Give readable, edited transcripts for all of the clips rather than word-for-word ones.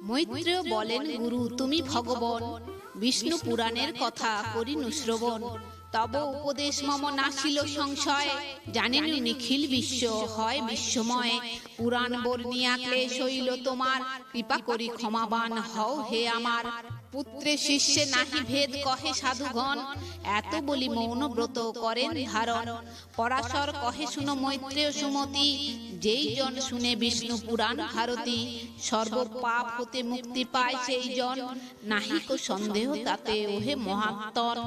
মৈত্রেয় বলেন, গুরু তুমি ভগবান, বিষ্ণু পুরাণের কথা করিনু শ্রবণ। তব উপদেশ মম নাছিল সংশয়, জানেন নিখিল বিশ্ব হয় বিশ্বময়। পুরাণ বর্ণিয়া ক্লেশ হইল তোমার, কৃপা করি ক্ষমাবান হও হে আমার। পুত্রে শিষ্যে নাহি ভেদ কহে সাধুগণ, এত বলি মৌন ব্রত করেন ধারণ। পরাশর কহে শুনো মৈত্রেয় সুমতি, যেই জন শুনে বিষ্ণু পুরাণ ভারতী। সর্ব পাপ হতে মুক্তি পায় সেই জন, নাহিক সন্দেহ তাতে ওহে মহাত্তর।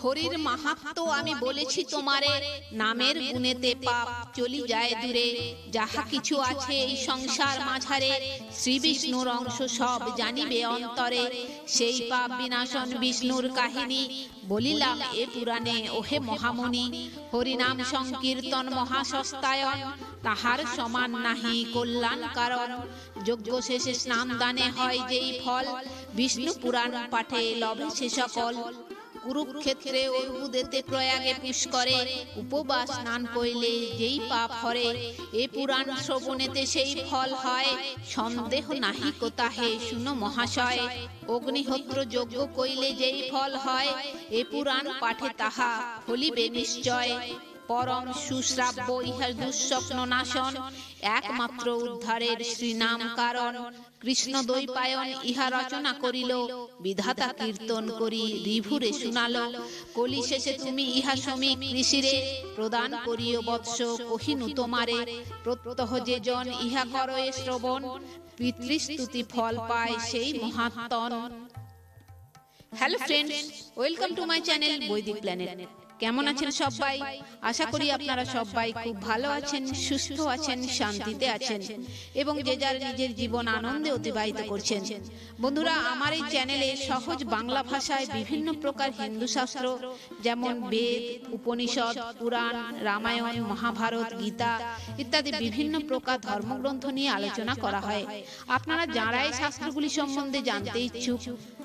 হরির মাহাত্ম্য আমি বলেছি তোমারে, নামের গুণেতে পাপ চলি যায় দূরে। যাহা কিছু আছে এই সংসার মাঝারে, শ্রী বিষ্ণুর অংশ সব জানিবে অন্তরে। সেই পাপ বিনাশন বিষ্ণুর কাহিনী, বলিলাম এ পুরাণে ওহে মহামুনি। হরিনাম সংকীর্তন মহাশস্তায়ন, তাহার সমান নাহি কল্যাণ কারণ। যজ্ঞ শেষে স্নান দানে হয় যেই ফল, বিষ্ণু পুরাণ পাঠে লবে সে সকল। কুরুক্ষেত্রে অর্বুদেতে প্রয়াগে পুষ্করে, উপবাস স্নান কইলে যেই পাপ হরে। এ পুরাণ শ্রবণেতে সেই ফল হয়, সন্দেহ নাহি কোতাহে শুনো মহাশয়। অগ্নিহোত্র যজ্ঞ কইলে যেই ফল হয়, এ পুরাণ পাঠে তাহা ফলিবে নিশ্চয়। পরম সুশ্রাব্য ইহা দুঃস্বপ্ন নাশন, একমাত্র উদ্ধারের শ্রীনাম কারণ। কৃষ্ণ দ্বৈপায়ন ইহা রচনা করিল, বিধাতা কীর্তন করি রিভুরে শুনালো। কলি শেষে তুমি ইহা সমীক ঋষিরে, প্রদান করিও বৎস কহিনু তোমারে। প্রত্যহ যে জন ইহা করয়ে শ্রবণ, পিতৃস্তুতি ফল পায় সেই মহাত্তন। Hello friends, welcome to my channel Vaidik planet. কেমন আছেন সবাই? আশা করি আপনারা সবাই খুব ভালো আছেন, সুস্থ আছেন, শান্তিতে আছেন এবং যে যার নিজের জীবন আনন্দে অতিবাহিত করছেন। বন্ধুরা, আমার এই চ্যানেলে সহজ বাংলা ভাষায় বিভিন্ন প্রকার হিন্দু শাস্ত্র যেমন বেদ, উপনিষদ, পুরাণ, রামায়ণ, মহাভারত, গীতা ইত্যাদি বিভিন্ন প্রকার ধর্মগ্রন্থ নিয়ে আলোচনা করা হয়। আপনারা যারা এই শাস্ত্রগুলি সম্বন্ধে জানতে ইচ্ছুক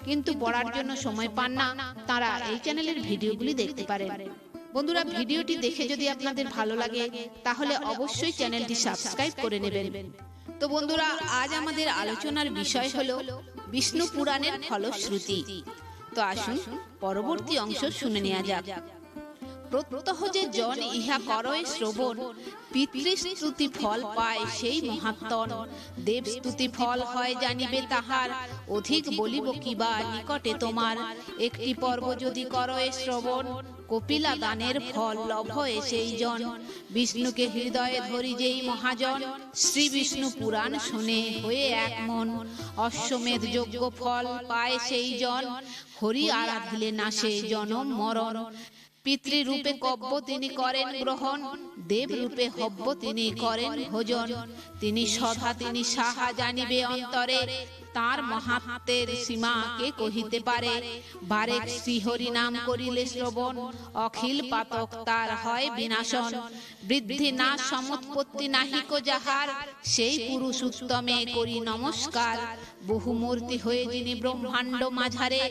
কিন্তু পড়ার জন্য সময় পান না, তারা এই চ্যানেলের ভিডিওগুলি দেখতে পারেন। বন্ধুরা, ভিডিওটি দেখে যদি আপনাদের ভালো লাগে তাহলে অবশ্যই চ্যানেলটি সাবস্ক্রাইব করে নেবেন। তো বন্ধুরা, আজ আমাদের আলোচনার বিষয় হলো বিষ্ণু পুরাণের ফলশ্রুতি। তো আসুন পরবর্তী অংশ শুনে নেওয়া যাক। প্রত্যহ যে জন ইহা করয় শ্রবণ, পিতৃস্তুতি ফল পায় সেই মহাত্তন। দেবস্তুতি ফল হয় জানিবে তাহার, অধিক বলিব কিবা নিকটে তোমার। একটি পর্ব যদি করয় শ্রবণ, কপিলা দানের ফল লভয়ে সেই জন। বিষ্ণুকে হৃদয়ে ধরি যেই মহাজন, শ্রী বিষ্ণু পুরাণ শুনে হয়ে এক মন। অশ্বমেধ যজ্ঞ ফল পায় সেই জন, হরি আরাধিলে নাশে জনম মরণ। পিতৃরূপে কব্য তিনি করেন গ্রহণ, দেব রূপে হব্য তিনি করেন ভোজন। তিনি সধা তিনি সাহা জানিবে অন্তরে, তার মহাত্মের সীমা কে কহিতে পারে। বারেক শ্রীহরি নাম করিলে শ্রবণ, অখিল পাতক তার হয় বিনাশন। বৃদ্ধি না সমুৎপত্তি নাহিক যাহার, সেই পুরুষ উত্তমে করি নমস্কার। বহু মূর্তি হয়ে যিনি ব্রহ্মাণ্ড মাঝারে,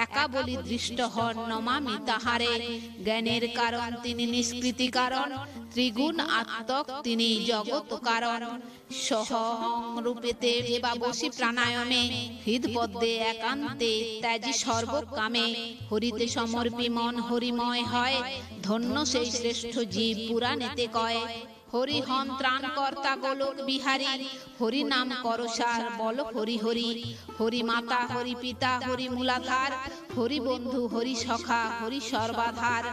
একা বলি দৃষ্ট হন নমামি তাহারে। জ্ঞানের কারণ তিনি নিষ্কৃতি কারণ, ত্রিগুণ আত্মক তিনি জগৎ কারণ। সহং রূপেতে বা বসি প্রাণায়ামে, হৃদপদ্মে একান্তে ত্যাজি সর্বকামে। হরিতে সমর্পি মন হরিময় হয়, ধন্য সেই শ্রেষ্ঠ জীব পুরাণেতে কয়। হরি হন ত্রাণকর্তা গোলক বিহারী, হরি নাম করসার বল হরি হরি। হরি মাতা হরি পিতা হরি মূলাধার, হরি বন্ধু হরি সখা হরি সর্বাধার।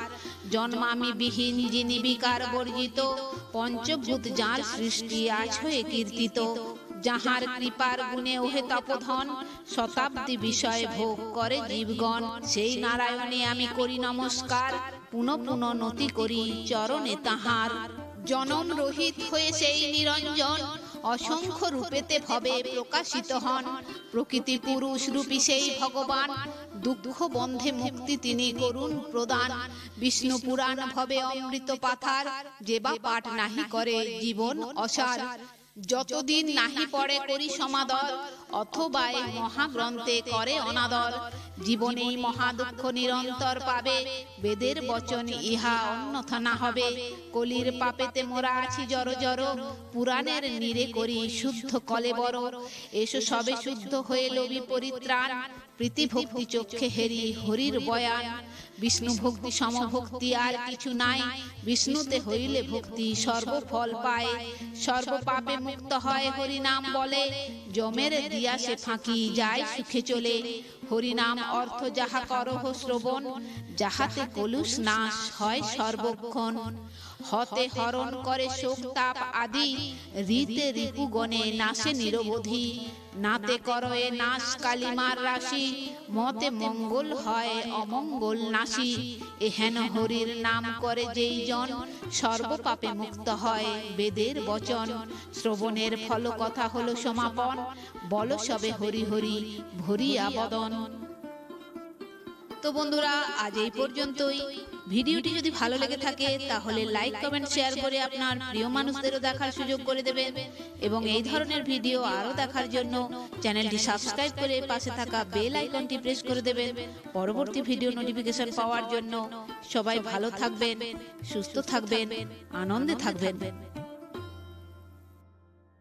জন্মামি বিহীন যিনি বিকার বর্জিত, পঞ্চভূত যার সৃষ্টি আছয়ে কীর্তিত। যাহার কৃপার গুণে ওহে তপধন, শতাব্দী বিষয় ভোগ করে জীবগণ। সেই নারায়ণে আমি করি নমস্কার, পুনঃ পুনঃ নতি করি চরণে তাহার। জনম রহিত হয়ে সেই নিরঞ্জন অসংখ্য রূপেতে ভবে প্রকাশিত হন। প্রকৃতি পুরুষ রূপী সেই ভগবান, দুঃখ বন্ধে মুক্তি তিনি করুন প্রদান। বিষ্ণু পুরাণ ভবে অমৃত পাথার, যে বা পাঠ নাহি করে জীবন অসার। যতদিন নাহি পড়ে করি সমাদর, অথবা এই মহাগ্রন্থে করে অনাদর। জীবনেই মহাদুঃখ নিরন্তর পাবে, বেদের বচন ইহা অন্যথা না হবে। কলির পাপেতে মোরা আছি জড় জড়, পুরাণের নীরে করি শুদ্ধ কলেবর। এসো সবে শুদ্ধ হয়ে লবি পরিত্রাণ, প্রীতি ভক্তি চক্ষে হেরি হরির বয়ান। বিষ্ণু ভক্তি সমভক্তি আর কিছু নাই, বিষ্ণুতে হইলে ভক্তি সর্বফল পায়। সর্ব পাপে মুক্ত হয় হরি নাম বলে, যমের দিয়া সে ফাঁকি যায় সুখে চলে। হরিনাম অর্থ যাহা করহ শ্রবণ, যাহাতে কলুষ নাশ হয় সর্বক্ষণ। হতে হরণ করে শোক তাপ আদি, রীতে রিপুগণে নাশে নিরবধি। নাতে করয়ে নাশ কালিমার রাশি, মতে মঙ্গল হয় অমঙ্গল নাশি। এহেন হরির নাম করে যেই জন, সর্বপাপে মুক্ত হয় বেদের বচন। শ্রবণের ফল কথা হলো সমাপন, বল সবে হরি হরি ভরিয়া বদন। তো বন্ধুরা, আজ এই পর্যন্তই। ভিডিওটি যদি ভালো লেগে থাকে তাহলে লাইক কমেন্ট শেয়ার করে আপনার প্রিয় মানুষদেরও দেখার সুযোগ করে দেবেন, এবং এই ধরনের ভিডিও আরও দেখার জন্য চ্যানেলটি সাবস্ক্রাইব করে পাশে থাকা বেল আইকনটি প্রেস করে দেবেন পরবর্তী ভিডিও নোটিফিকেশন পাওয়ার জন্য। সবাই ভালো থাকবেন, সুস্থ থাকবেন, আনন্দে থাকবেন।